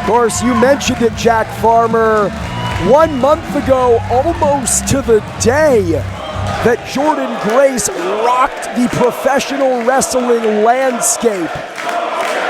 Of course, you mentioned it, Jack Farmer. 1 month ago, almost to the day, that Jordynne Grace rocked the professional wrestling landscape,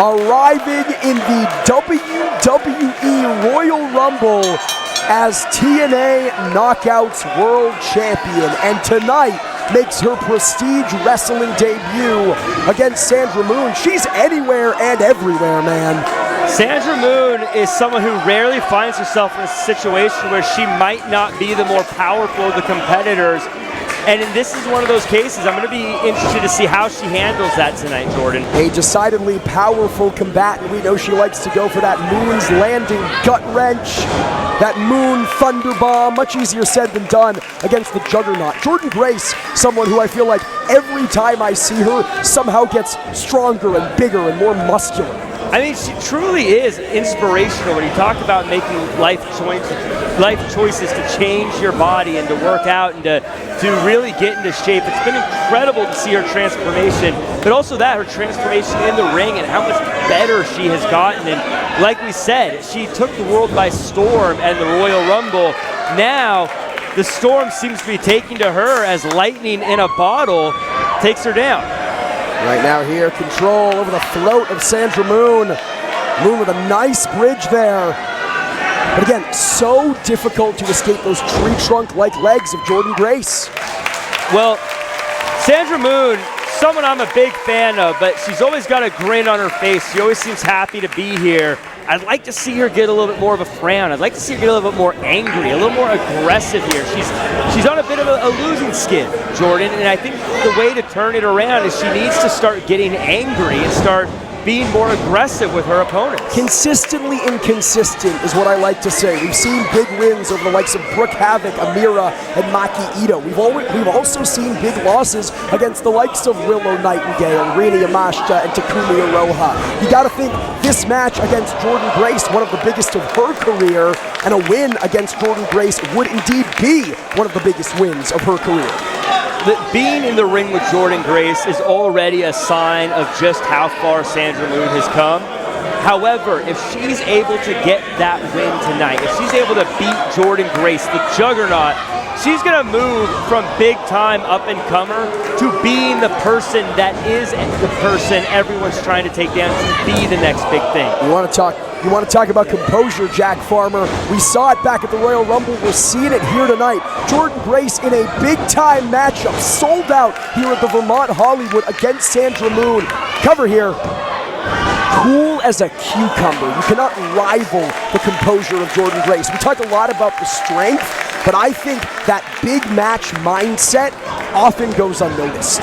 arriving in the WWE Royal Rumble as TNA Knockouts World Champion, and tonight makes her prestige wrestling debut against Sandra Moone. She's anywhere and everywhere, man. Sandra Moone is someone who rarely finds herself in a situation where she might not be the more powerful of the competitors. And this is one of those cases. I'm going to be interested to see how she handles that tonight, Jordan. A decidedly powerful combatant. We know she likes to go for that Moon's Landing gut wrench, that Moon Thunder Bomb. Much easier said than done against the Juggernaut. Jordynne Grace, someone who I feel like every time I see her somehow gets stronger and bigger and more muscular. I mean, she truly is inspirational when you talk about making life choices to change your body and to work out and to really get into shape. It's been incredible to see her transformation, but also that her transformation in the ring and how much better she has gotten. And like we said, she took the world by storm and the Royal Rumble. Now, the storm seems to be taking to her as lightning in a bottle takes her down. Right now here, control over the throat of Sandra Moone. Moone with a nice bridge there. But again, so difficult to escape those tree trunk-like legs of Jordynne Grace. Well, Sandra Moone, someone I'm a big fan of, but she's always got a grin on her face. She always seems happy to be here. I'd like to see her get a little bit more of a frown. I'd like to see her get a little bit more angry, a little more aggressive here. She's on a bit of a losing skid, Jordan, and I think the way to turn it around is she needs to start getting angry and start being more aggressive with her opponents. Consistently inconsistent is what I like to say. We've seen big wins over the likes of Brooke Havoc, Amira, and Maki Ito. We've also seen big losses against the likes of Willow Nightingale, Rina Yamashita, and Takumi Iroha. You gotta think this match against Jordynne Grace, one of the biggest of her career, and a win against Jordynne Grace would indeed be one of the biggest wins of her career. Being in the ring with Jordynne Grace is already a sign of just how far Sandra Moone has come. However, if she's able to get that win tonight, if she's able to beat Jordynne Grace, the Juggernaut, she's going to move from big-time up-and-comer to being the person that is the person everyone's trying to take down to be the next big thing. You want to talk about composure, Jack Farmer. We saw it back at the Royal Rumble. We're seeing it here tonight. Jordynne Grace in a big-time matchup, sold out here at the Vermont Hollywood against Sandra Moone. Cover here. Cool as a cucumber. You cannot rival the composure of Jordynne Grace. We talk a lot about the strength, but I think that big match mindset often goes unnoticed.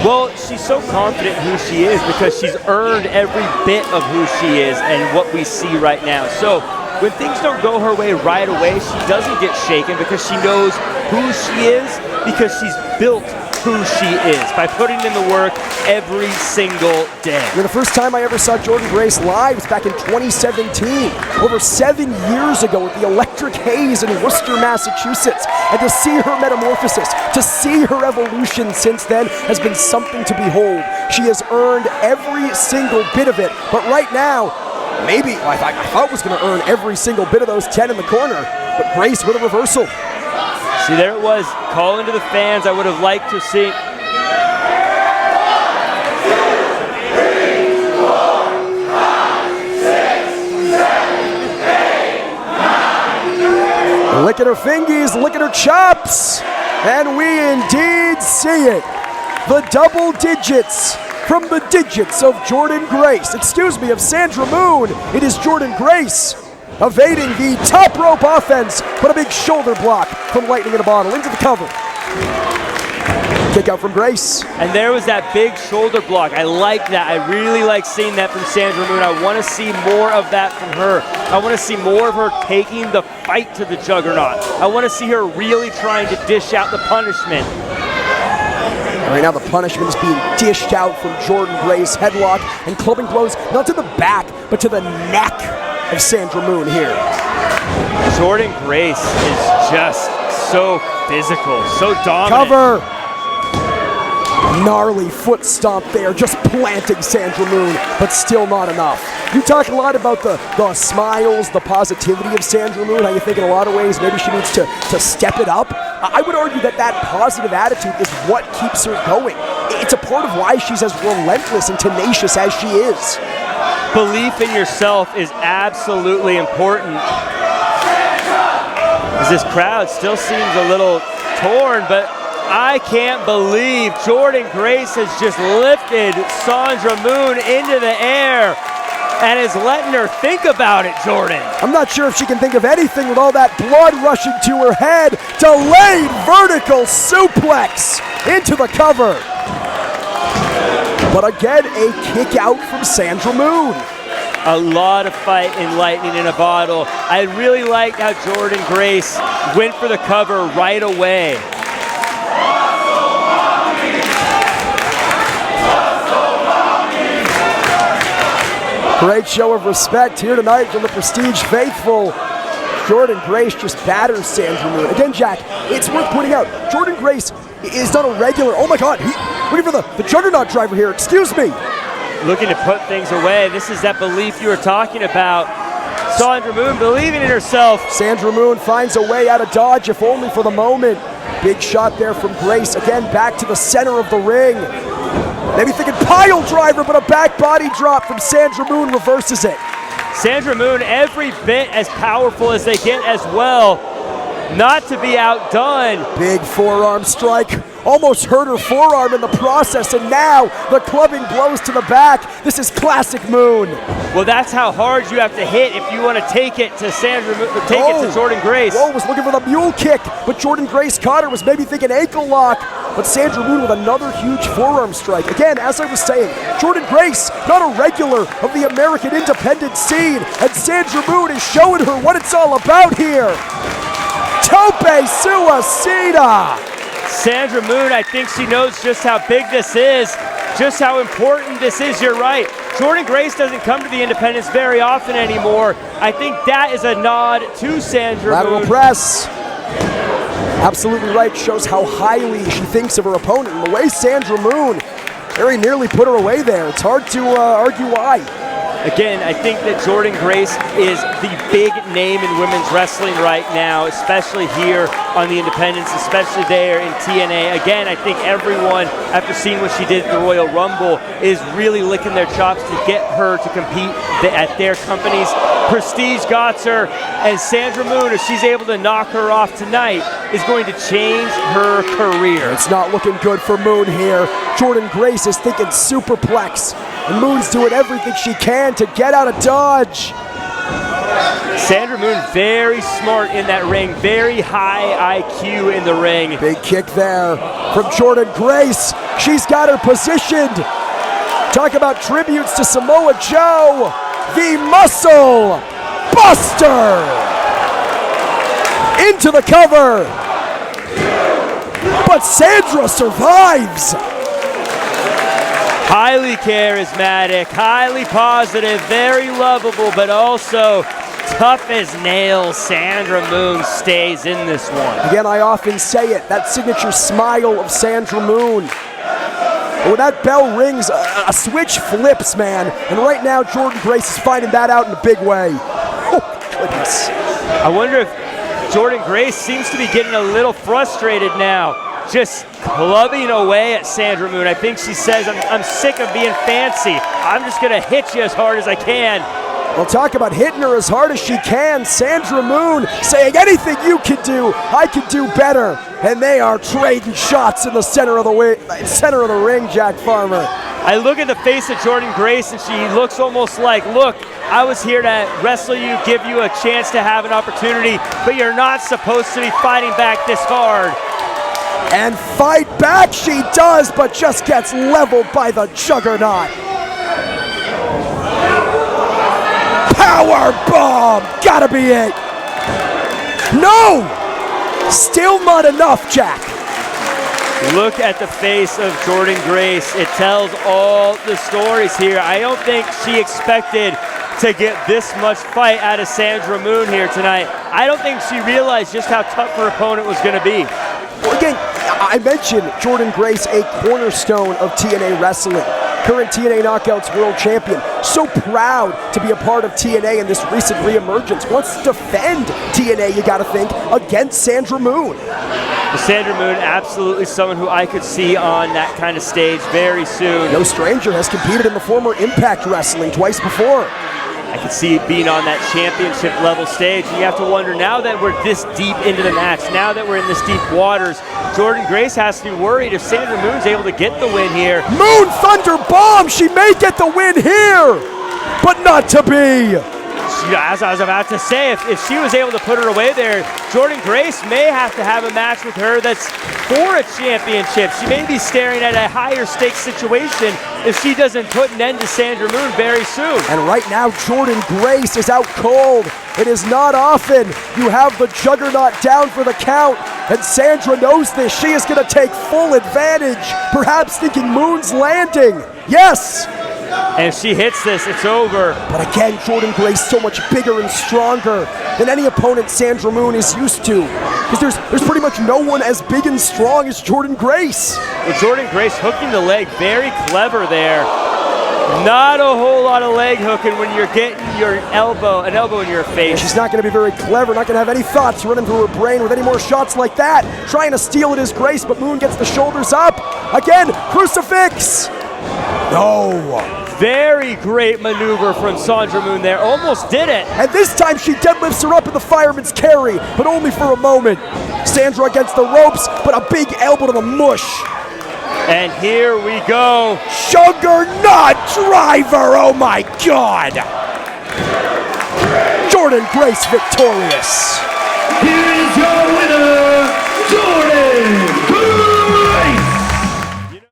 Well, she's so confident who she is because she's earned every bit of who she is and what we see right now. So when things don't go her way right away, she doesn't get shaken because she knows who she is, because she's built who she is by putting in the work every single day. The first time I ever saw Jordynne Grace live was back in 2017, over 7 years ago with the Electric Haze in Worcester, Massachusetts. And to see her metamorphosis, to see her evolution since then has been something to behold. She has earned every single bit of it, but right now, maybe I thought was going to earn every single bit of those 10 in the corner, but Grace with a reversal. See, there it was, calling to the fans I would have liked to see. 3, 4, 5, 6, 7, 8, 9. Look at her fingies, look at her chops, and we indeed see it. The double digits from the digits of Jordynne Grace, of Sandra Moone. It is Jordynne Grace evading the top rope offense, but a big shoulder block from Lightning in a Bottle into the cover. Kick out from Grace. And there was that big shoulder block. I like that. I really like seeing that from Sandra Moone. I want to see more of that from her. I want to see more of her taking the fight to the Juggernaut. I want to see her really trying to dish out the punishment. Right now the punishment is being dished out from Jordynne Grace. Headlock and clubbing blows, not to the back, but to the neck of Sandra Moone here. Jordynne Grace is just so physical, so dominant. Cover. Gnarly foot stomp there, just planting Sandra Moone, but still not enough. You talk a lot about the smiles, the positivity of Sandra Moone, how you think in a lot of ways maybe she needs to step it up. I would argue that that positive attitude is what keeps her going. It's a part of why she's as relentless and tenacious as she is. Belief in yourself is absolutely important. As this crowd still seems a little torn, but I can't believe Jordynne Grace has just lifted Sandra Moone into the air and is letting her think about it, Jordynne. I'm not sure if she can think of anything with all that blood rushing to her head. Delayed vertical suplex into the cover. But again, a kick out from Sandra Moone. A lot of fight and lightning in a bottle. I really liked how Jordynne Grace went for the cover right away. Great show of respect here tonight from the Prestige faithful. Jordynne Grace just batters Sandra Moone. Again, Jack, it's worth pointing out, Jordynne Grace is not a regular, oh my God, looking for the juggernaut driver here, excuse me. Looking to put things away. This is that belief you were talking about. Sandra Moone believing in herself. Sandra Moone finds a way out of dodge, if only for the moment. Big shot there from Grace. Again, back to the center of the ring. Maybe thinking pile driver, but a back body drop from Sandra Moone reverses it. Sandra Moone every bit as powerful as they get as well. Not to be outdone. Big forearm strike. Almost hurt her forearm in the process, and now the clubbing blows to the back. This is classic Moone. Well, that's how hard you have to hit if you want to take it to Sandra Moone, it to Jordynne Grace. Whoa, was looking for the mule kick, but Jordynne Grace caught her, was maybe thinking ankle lock, but Sandra Moone with another huge forearm strike. Again, as I was saying, Jordynne Grace, not a regular of the American independent scene, and Sandra Moone is showing her what it's all about here. Tope suicida. Sandra Moone, I think she knows just how big this is, just how important this is. You're right. Jordynne Grace doesn't come to the independents very often anymore. I think that is a nod to Sandra Lateral Moone. press. Absolutely right. Shows how highly she thinks of her opponent. And the way Sandra Moone very nearly put her away there. It's hard to argue why. Again, I think that Jordynne Grace is the big name in women's wrestling right now, especially here on the independents, especially there in TNA. Again, I think everyone, after seeing what she did at the Royal Rumble, is really licking their chops to get her to compete at their companies. Prestige got her, and Sandra Moone, if she's able to knock her off tonight, is going to change her career. It's not looking good for Moone here. Jordynne Grace is thinking superplex, and Moone's doing everything she can to get out of dodge. Sandra Moone very smart in that ring, very high IQ in the ring. Big kick there from Jordynne Grace. She's got her positioned. Talk about tributes to Samoa Joe. The Muscle Buster. Into the cover. But Sandra survives. Highly charismatic, highly positive, very lovable, but also tough as nails. Sandra Moone stays in this one. Again, I often say it, that signature smile of Sandra Moone. When that bell rings, a switch flips, man. And right now, Jordynne Grace is finding that out in a big way. Oh, goodness. I wonder if Jordynne Grace seems to be getting a little frustrated now. Just clubbing away at Sandra Moone. I think she says, I'm sick of being fancy. I'm just going to hit you as hard as I can. Well, talk about hitting her as hard as she can. Sandra Moone saying anything you can do, I can do better. And they are trading shots in the center of the ring, Jack Farmer. I look at the face of Jordynne Grace and she looks almost like, look, I was here to wrestle you, give you a chance to have an opportunity, but you're not supposed to be fighting back this hard. And fight back she does, but just gets leveled by the juggernaut. Power bomb, gotta be it. No, still not enough, Jack. Look at the face of Jordynne Grace. It tells all the stories here. I don't think she expected to get this much fight out of Sandra Moone here tonight. I don't think she realized just how tough her opponent was going to be. Well, again, I mentioned Jordynne Grace, a cornerstone of TNA wrestling. Current TNA Knockouts world champion. So proud to be a part of TNA in this recent reemergence. Wants to defend TNA, you gotta think, against Sandra Moone. Sandra Moone, absolutely someone who I could see on that kind of stage very soon. No stranger, has competed in the former Impact Wrestling twice before. I could see it being on that championship level stage. And you have to wonder, now that we're this deep into the match, now that we're in this deep waters, Jordynne Grace has to be worried if Sandra Moone's able to get the win here. Moone Thunder Bomb! She may get the win here, but not to be. As I was about to say, if she was able to put her away there, Jordynne Grace may have to have a match with her that's for a championship. She may be staring at a higher stakes situation if she doesn't put an end to Sandra Moone very soon. And right now, Jordynne Grace is out cold. It is not often you have the Juggernaut down for the count, and Sandra knows this. She is going to take full advantage, perhaps thinking Moone's landing. Yes! And if she hits this, it's over. But again, Jordynne Grace so much bigger and stronger than any opponent Sandra Moone is used to. Because there's pretty much no one as big and strong as Jordynne Grace. Well, Jordynne Grace hooking the leg, very clever there. Not a whole lot of leg hooking when you're getting an elbow in your face. And she's not going to be very clever, not going to have any thoughts running through her brain with any more shots like that. Trying to steal it is Grace, but Moone gets the shoulders up. Again, crucifix. No. Very great maneuver from Sandra Moone there. Almost did it. And this time she deadlifts her up in the fireman's carry, but only for a moment. Sandra against the ropes, but a big elbow to the mush. And here we go. Juggernaut driver, oh my God. Jordynne Grace victorious. Here is your